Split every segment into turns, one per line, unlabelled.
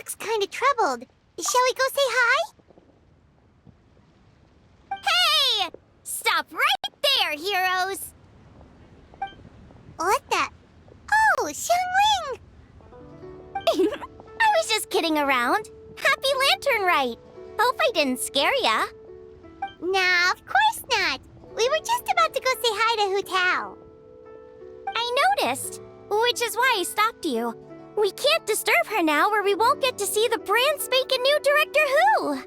looks kind of troubled. Shall we go say hi?
Hey! Stop right there, heroes!
What the? Oh, Xiangling!
I was just kidding around. Happy Lantern Rite. Hope I didn't scare ya.
Nah, of course not. We were just about to go say hi to Hu Tao.
I noticed, which is why I stopped you. We can't disturb her now or we won't get to see the brand spanking new Director Who.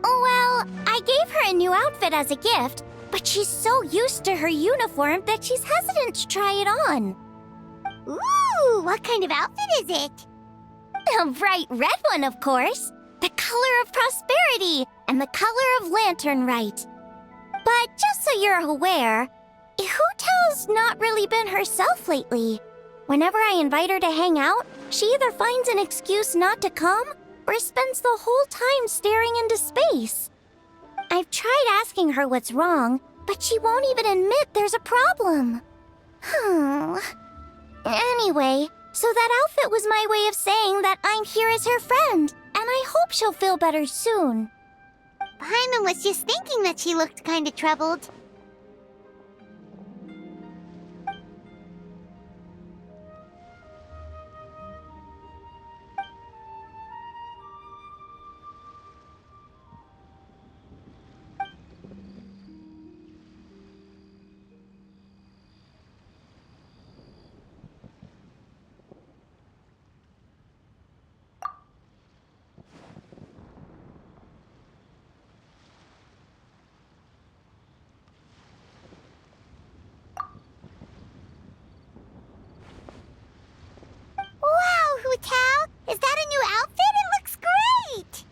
Well, I gave her a new outfit as a gift, but she's so used to her uniform that she's hesitant to try it on.
Ooh, what kind of outfit is it?
A bright red one, of course. The color of prosperity and the color of Lantern Rite. But just so you're aware, Hu Tao's not really been herself lately. Whenever I invite her to hang out, she either finds an excuse not to come or spends the whole time staring into space. I've tried asking her what's wrong, but she won't even admit there's a problem. Anyway, so that outfit was my way of saying that I'm here as her friend, and I hope she'll feel better soon.
Paimon was just thinking that she looked kind of troubled. Wow, Hu Tao! Is that a new outfit? It looks great!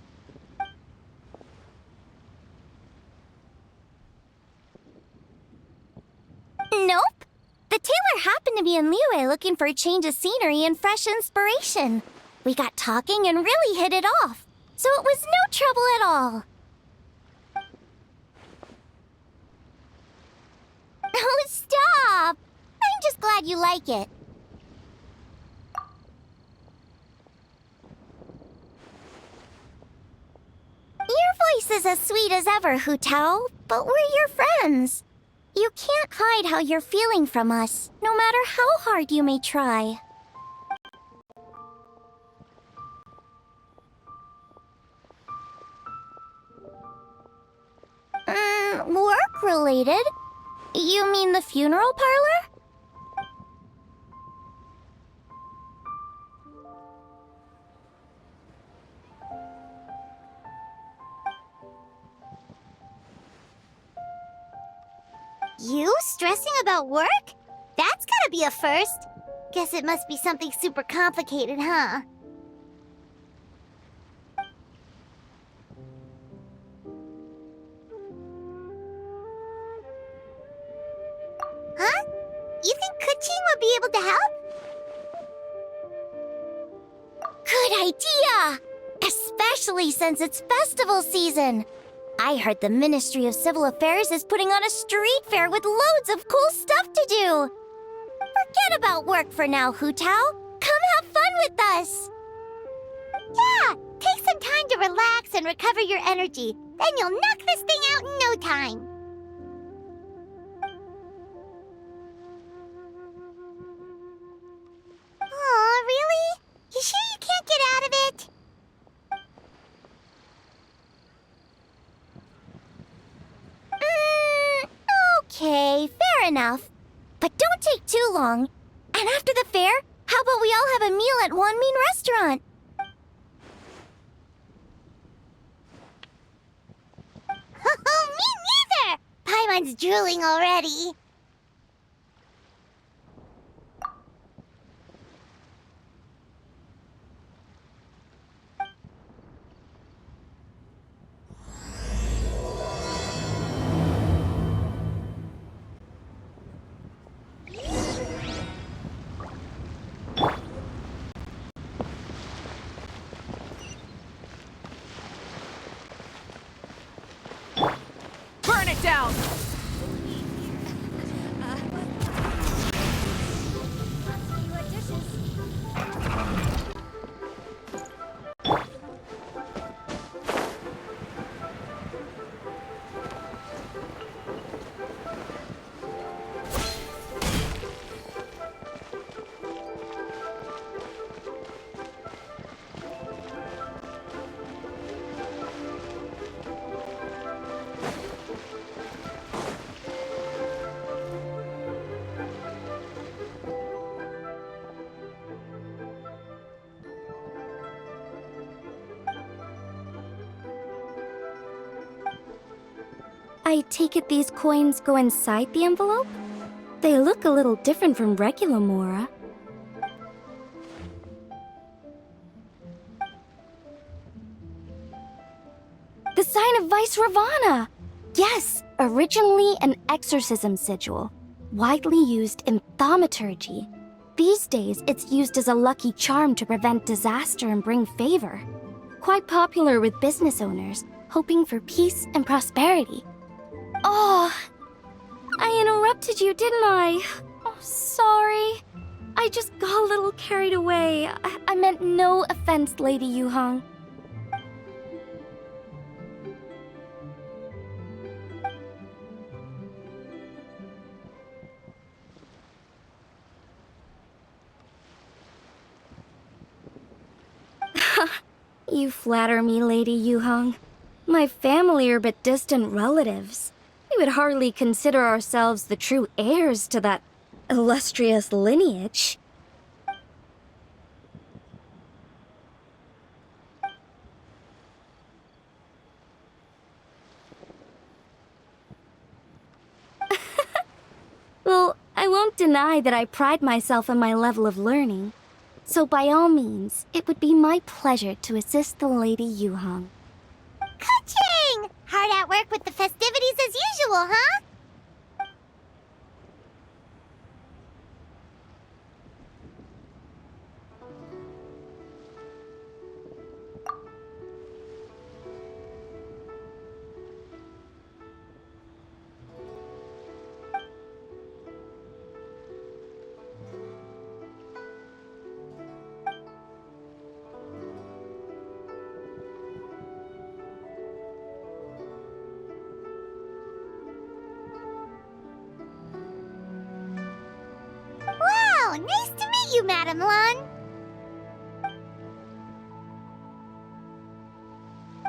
Nope. The tailor happened to be in Liyue looking for a change of scenery and fresh inspiration. We got talking and really hit it off, so it was no trouble at all. Oh, stop! I'm just glad you like it. Your voice is as sweet as ever, Hu Tao, but we're your friends. You can't hide how you're feeling from us, no matter how hard you may try. Work-related? You mean the funeral parlor?
You stressing about work? That's gotta be a first. Guess it must be something super complicated, huh? Huh? You think Kuching would be able to help?
Good idea! Especially since it's festival season. I heard the Ministry of Civil Affairs is putting on a street fair with loads of cool stuff to do. Forget about work for now, Hu Tao. Come have fun with us.
Yeah, take some time to relax and recover your energy. Then you'll knock this thing out in no time. Oh, really? You sure you can't get out of it?
Okay, fair enough. But don't take too long. And after the fair, how about we all have a meal at Wanmin Restaurant?
Oh, me neither! Paimon's drooling already.
Burn it down!
I take it these coins go inside the envelope? They look a little different from regular Mora. The sign of Vice Ravana! Yes, originally an exorcism sigil, widely used in thaumaturgy. These days, it's used as a lucky charm to prevent disaster and bring favor. Quite popular with business owners, hoping for peace and prosperity. Oh, I interrupted you, didn't I? Oh, sorry. I just got a little carried away. I meant no offense, Lady Yuhong. You flatter me, Lady Yuhong. My family are but distant relatives. We would hardly consider ourselves the true heirs to that illustrious lineage. Well, I won't deny that I pride myself on my level of learning. So by all means, it would be my pleasure to assist the Lady Yuhong.
Ka-ching! Hard at work with the festivities as usual, huh? Wow, nice to meet you, Madam Lun.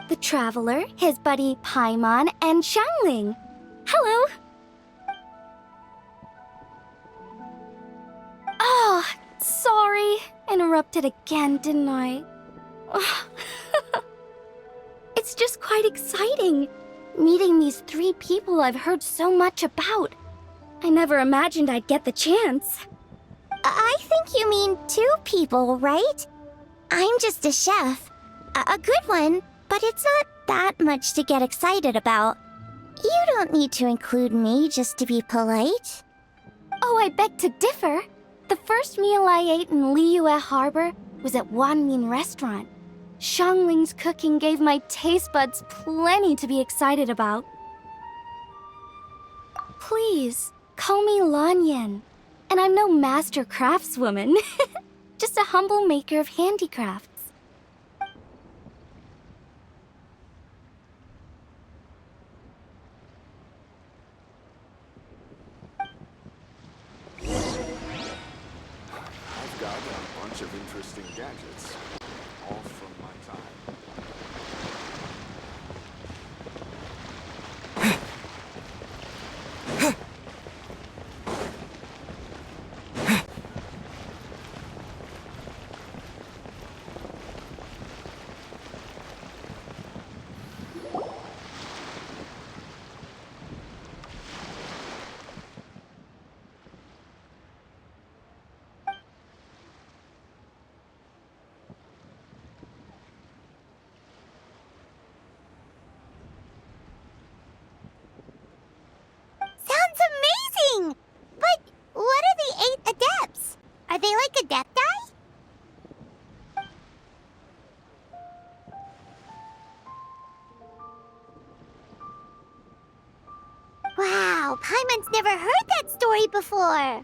The Traveler, his buddy Paimon, and Xiangling. Hello! Oh, sorry. Interrupted again, didn't I? It's just quite exciting. Meeting these 3 people I've heard so much about. I never imagined I'd get the chance.
I think you mean 2 people, right? I'm just a chef. A good one, but it's not that much to get excited about. You don't need to include me just to be polite.
Oh, I beg to differ. The first meal I ate in Liyue Harbor was at Wanmin Restaurant. Xiangling's cooking gave my taste buds plenty to be excited about. Please, call me Lanyan. And I'm no master craftswoman. Just a humble maker of handicrafts.
I've got a bunch of interesting gadgets, all from my time.
Sounds amazing! But what are the 8 adepts? Are they like adepti? Wow, Paimon's never heard that story before.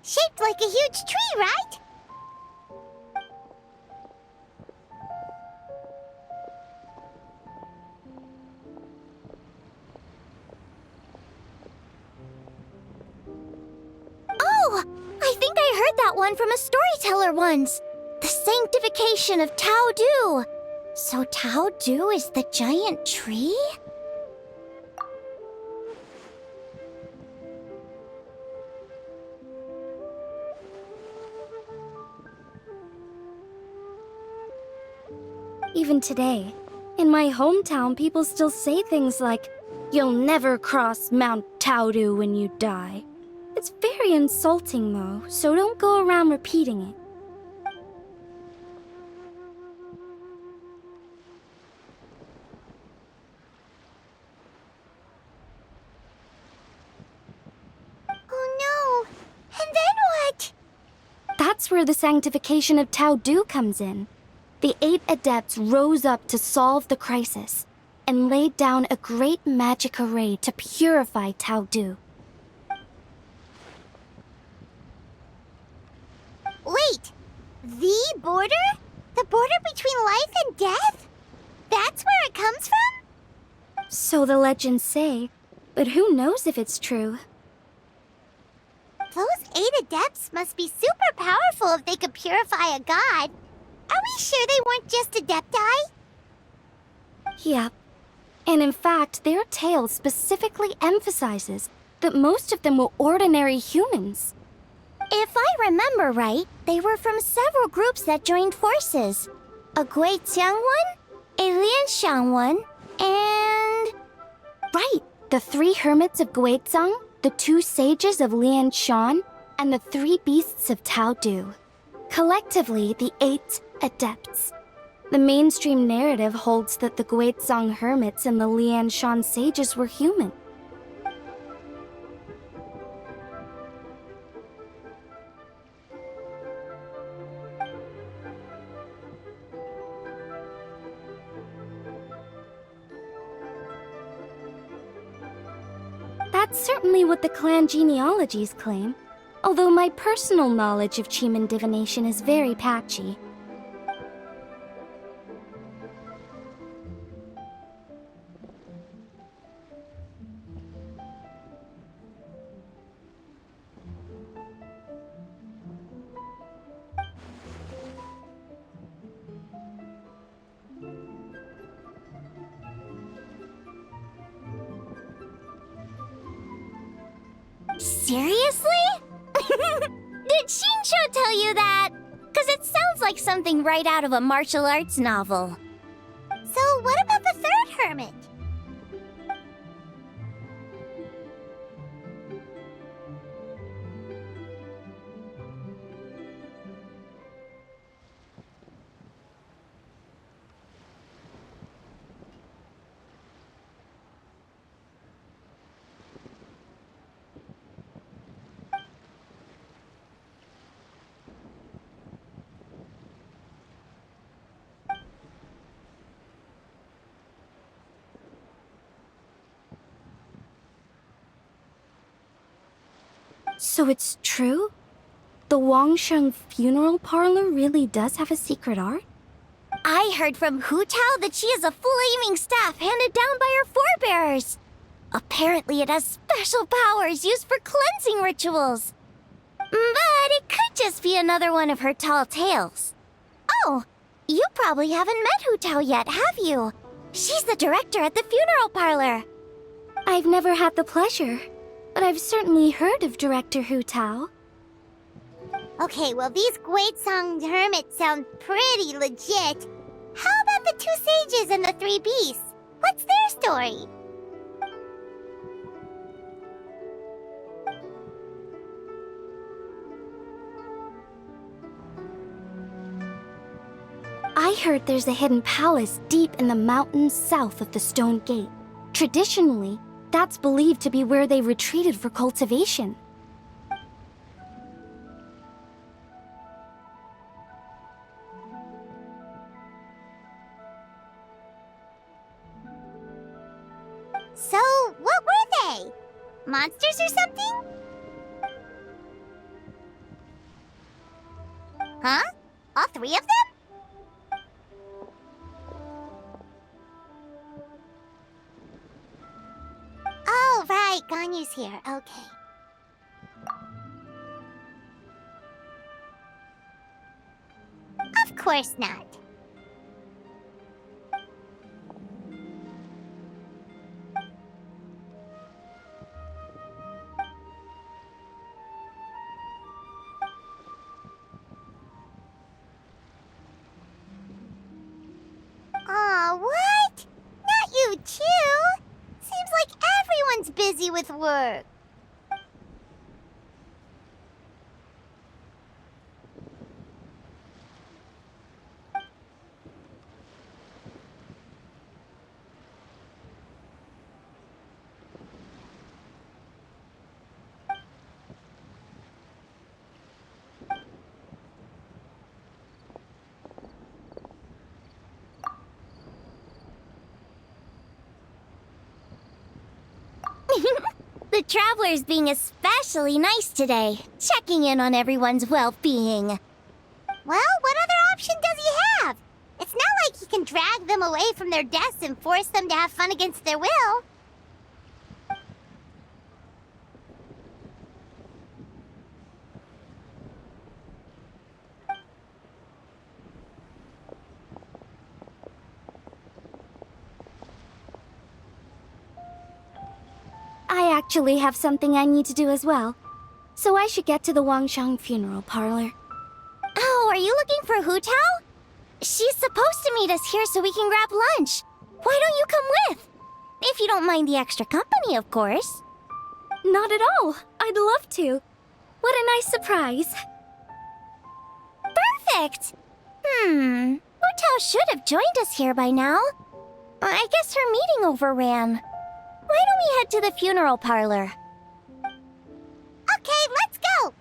Shaped like a huge tree, right?
Oh, I think I heard that one from a storyteller once. The sanctification of Tao Du. So Tao Du is the giant tree? Even today, in my hometown, people still say things like, "You'll never cross Mount Taodu when you die." It's very insulting, though, so don't go around repeating it.
Oh no! And then what?
That's where the sanctification of Taodu comes in. The 8 adepts rose up to solve the crisis and laid down a great magic array to purify Taodu.
Wait! The border? The border between life and death? That's where it comes from?
So the legends say, but who knows if it's true?
Those 8 adepts must be super powerful if they could purify a god. Are we sure they weren't just adepti?
Yep. And in fact, their tale specifically emphasizes that most of them were ordinary humans.
If I remember right, they were from several groups that joined forces. A Guixiang one, a Lianshan one, and...
Right, the 3 hermits of Guizang, the 2 sages of Lianshan, and the 3 beasts of Taodu. Collectively, the 8 adepts. The mainstream narrative holds that the Guizang hermits and the Lianshan sages were human. That's certainly what the clan genealogies claim, although my personal knowledge of Chiman divination is very patchy.
Seriously? Did Shinsho tell you that? Because it sounds like something right out of a martial arts novel. So what about the 3rd hermit?
So it's true? The Wangsheng funeral parlor really does have a secret art?
I heard from Hu Tao that she has a flaming staff handed down by her forebears. Apparently it has special powers used for cleansing rituals. But it could just be another one of her tall tales. Oh, you probably haven't met Hu Tao yet, have you? She's the director at the funeral parlor.
I've never had the pleasure, but I've certainly heard of Director Hu Tao.
Okay, well, these Guizang hermits sound pretty legit. How about the 2 sages and the 3 beasts? What's their story?
I heard there's a hidden palace deep in the mountains south of the Stone Gate. Traditionally, that's believed to be where they retreated for cultivation.
So, what were they? Monsters or something? Huh? All 3 of them? Oh, right, Ganyu's here. Okay. Of course not.
busy with work.
The traveler's being especially nice today, checking in on everyone's well-being.
Well, what other option does he have? It's not like he can drag them away from their desks and force them to have fun against their will.
I actually have something I need to do as well, so I should get to the Wangshang funeral parlor. Oh, are you looking for Hu Tao? She's supposed to meet us here so we can grab lunch. Why don't you come with? If you don't mind the extra company, of course. Not at all. I'd love to. What a nice surprise. Perfect! Hu Tao should have joined us here by now. I guess her meeting overran. Why don't we head to the funeral parlor?
Okay, let's go!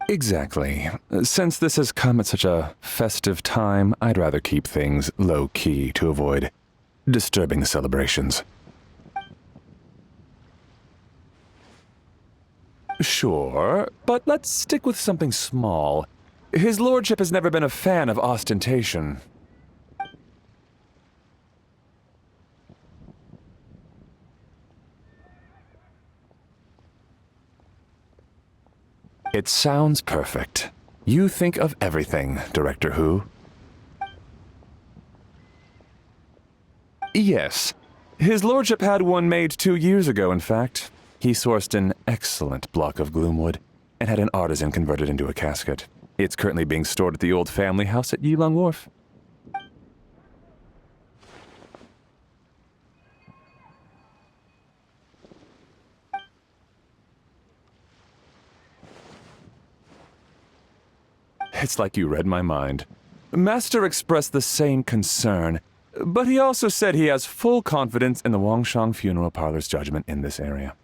Exactly. Since this has come at such a festive time, I'd rather keep things low-key to avoid disturbing the celebrations. Sure, but let's stick with something small. His lordship has never been a fan of ostentation. It sounds perfect. You think of everything, Director Hu. Yes. His lordship had one made 2 years ago, in fact. He sourced an excellent block of gloomwood and had an artisan convert it into a casket. It's currently being stored at the old family house at Yilong Wharf. It's like you read my mind. Master expressed the same concern, but he also said he has full confidence in the Wangshang Funeral Parlor's judgment in this area.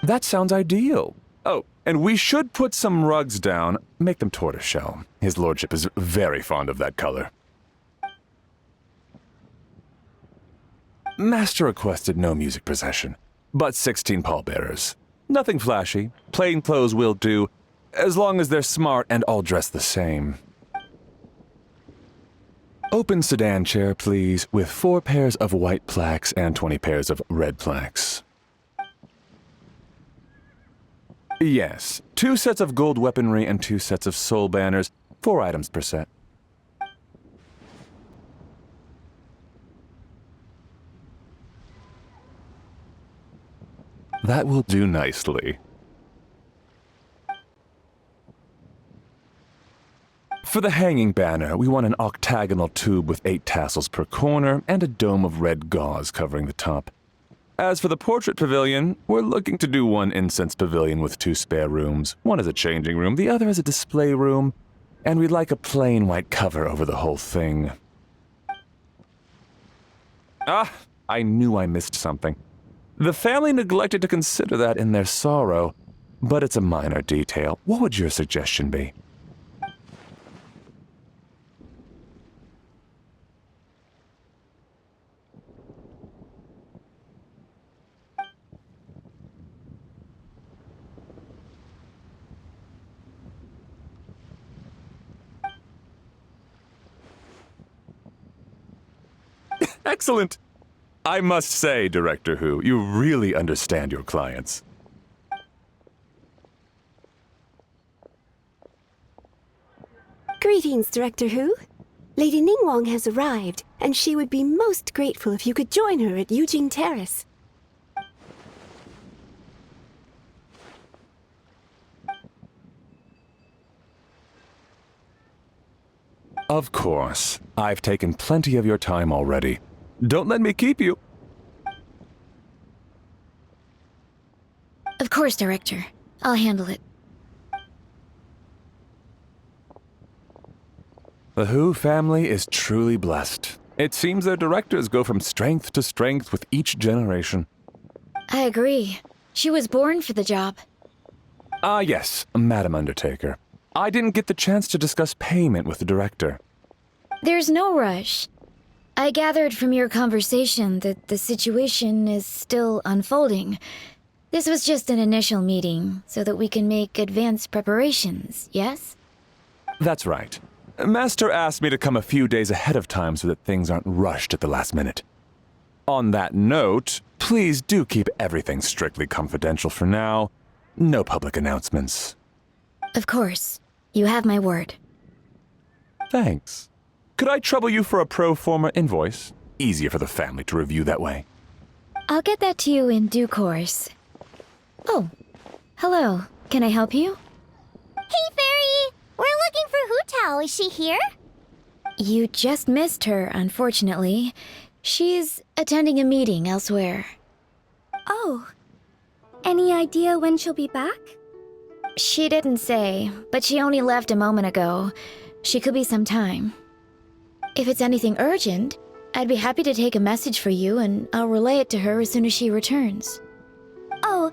That sounds ideal. Oh, and we should put some rugs down. Make them tortoiseshell. His lordship is very fond of that color. Master requested no music procession, but 16 pallbearers. Nothing flashy. Plain clothes will do, as long as they're smart and all dressed the same. Open sedan chair, please, with 4 pairs of white plaques and 20 pairs of red plaques. Yes, 2 sets of gold weaponry and 2 sets of soul banners, 4 items per set. That will do nicely. For the hanging banner, we want an octagonal tube with 8 tassels per corner and a dome of red gauze covering the top. As for the portrait pavilion, we're looking to do 1 incense pavilion with 2 spare rooms. One is a changing room, the other is a display room, and we'd like a plain white cover over the whole thing. Ah, I knew I missed something. The family neglected to consider that in their sorrow, but it's a minor detail. What would your suggestion be? Excellent! I must say, Director Hu, you really understand your clients.
Greetings, Director Hu. Lady Ningguang has arrived, and she would be most grateful if you could join her at Yujing Terrace.
Of course. I've taken plenty of your time already. Don't let me keep you.
Of course, Director. I'll handle it.
The Hu family is truly blessed. It seems their directors go from strength to strength with each generation.
I agree. She was born for the job.
Ah, yes, Madam Undertaker. I didn't get the chance to discuss payment with the director.
There's no rush. I gathered from your conversation that the situation is still unfolding. This was just an initial meeting, so that we can make advanced preparations, yes?
That's right. Master asked me to come a few days ahead of time so that things aren't rushed at the last minute. On that note, please do keep everything strictly confidential for now. No public announcements.
Of course. You have my word.
Thanks. Could I trouble you for a pro forma invoice? Easier for the family to review that way.
I'll get that to you in due course. Oh, hello. Can I help you?
Hey, Fairy! We're looking for Hu Tao. Is she here?
You just missed her, unfortunately. She's attending a meeting elsewhere.
Oh. Any idea when she'll be back?
She didn't say, but she only left a moment ago. She could be some time. If it's anything urgent, I'd be happy to take a message for you and I'll relay it to her as soon as she returns.
Oh,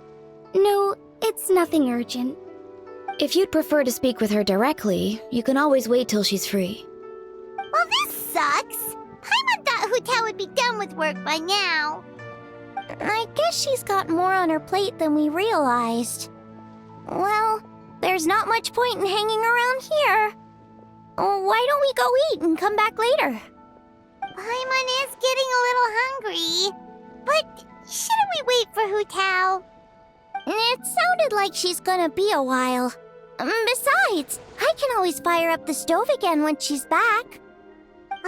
no, it's nothing urgent.
If you'd prefer to speak with her directly, you can always wait till she's free.
Well, this sucks. Paimon thought Hu Tao would be done with work by now. I guess she's got more on her plate than we realized. Well, there's not much point in hanging around here. Why don't we go eat and come back later? Paimon is getting a little hungry. But shouldn't we wait for Hu Tao? It sounded like she's gonna be a while. Besides, I can always fire up the stove again when she's back.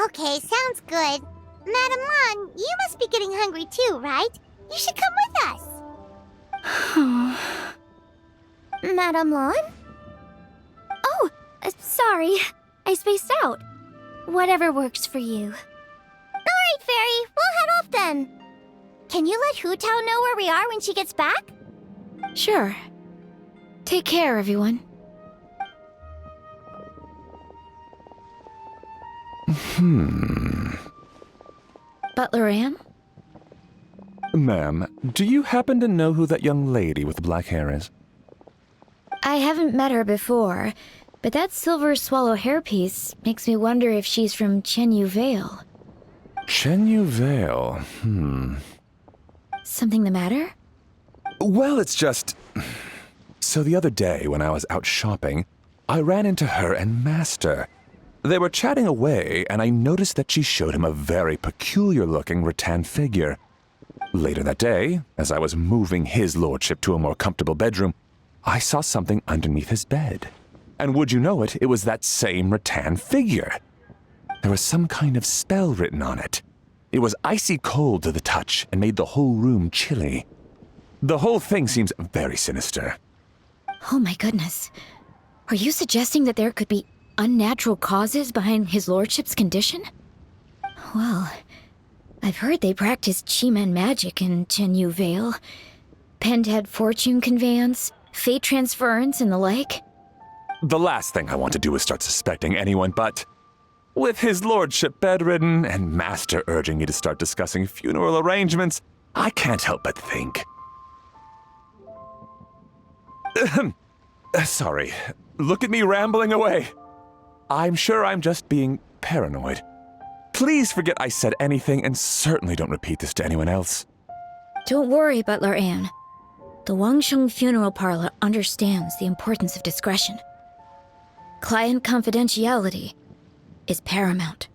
Okay, sounds good. Madam Lan, you must be getting hungry too, right? You should come with us. Madam Lan? Oh,
Sorry, I spaced out. Whatever works for you.
Alright, Fairy, we'll head off then. Can you let Hu Tao know where we are when she gets back?
Sure. Take care, everyone. Butler Anne?
Ma'am, do you happen to know who that young lady with the black hair is?
I haven't met her before, but that silver swallow hairpiece makes me wonder if she's from Chenyu Vale.
Chenyu Vale,
Something the matter?
Well, it's just... So the other day, when I was out shopping, I ran into her and Master. They were chatting away, and I noticed that she showed him a very peculiar-looking rattan figure. Later that day, as I was moving his lordship to a more comfortable bedroom, I saw something underneath his bed. And would you know it, it was that same rattan figure. There was some kind of spell written on it. It was icy cold to the touch and made the whole room chilly. The whole thing seems very sinister.
Oh my goodness. Are you suggesting that there could be unnatural causes behind his lordship's condition? Well, I've heard they practice Chi-Man magic in Chenyu Vale. Pentad fortune conveyance, fate transference, and the like.
The last thing I want to do is start suspecting anyone, but... with his lordship bedridden and Master urging me to start discussing funeral arrangements, I can't help but think. Sorry. Look at me rambling away. I'm sure I'm just being paranoid. Please forget I said anything, and certainly don't repeat this to anyone else.
Don't worry, Butler Anne. The Wangsheng Funeral Parlor understands the importance of discretion. Client confidentiality is paramount.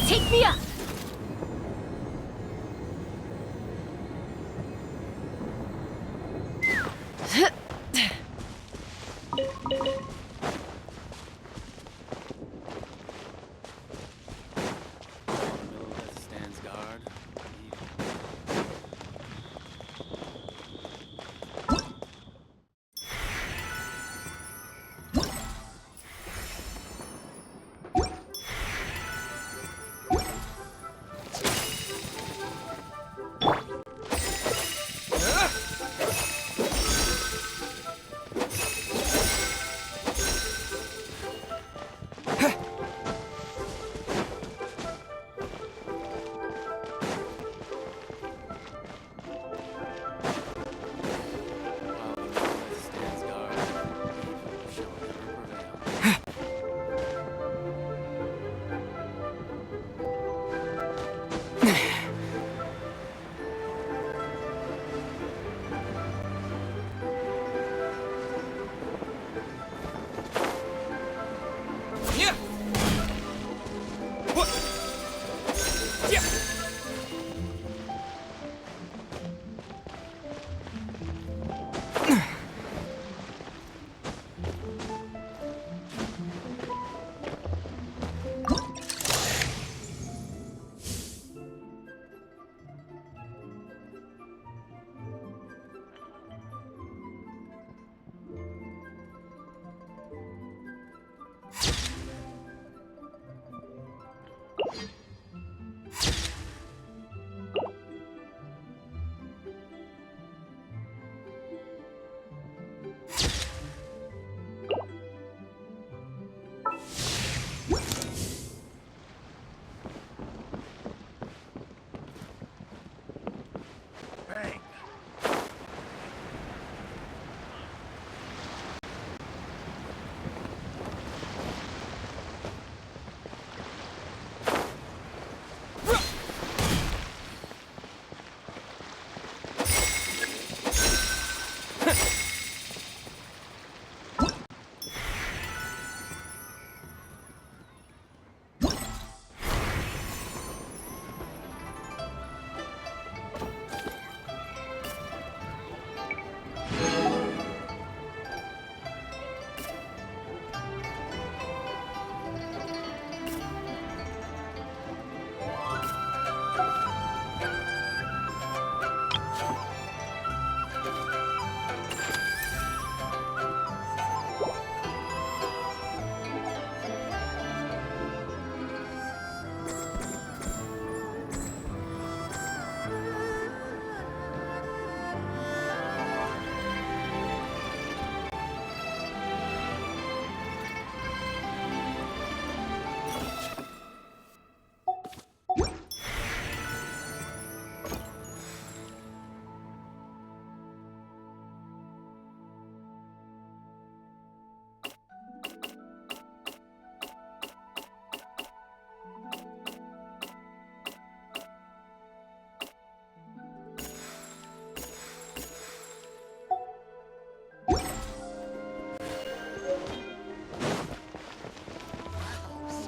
Take me up!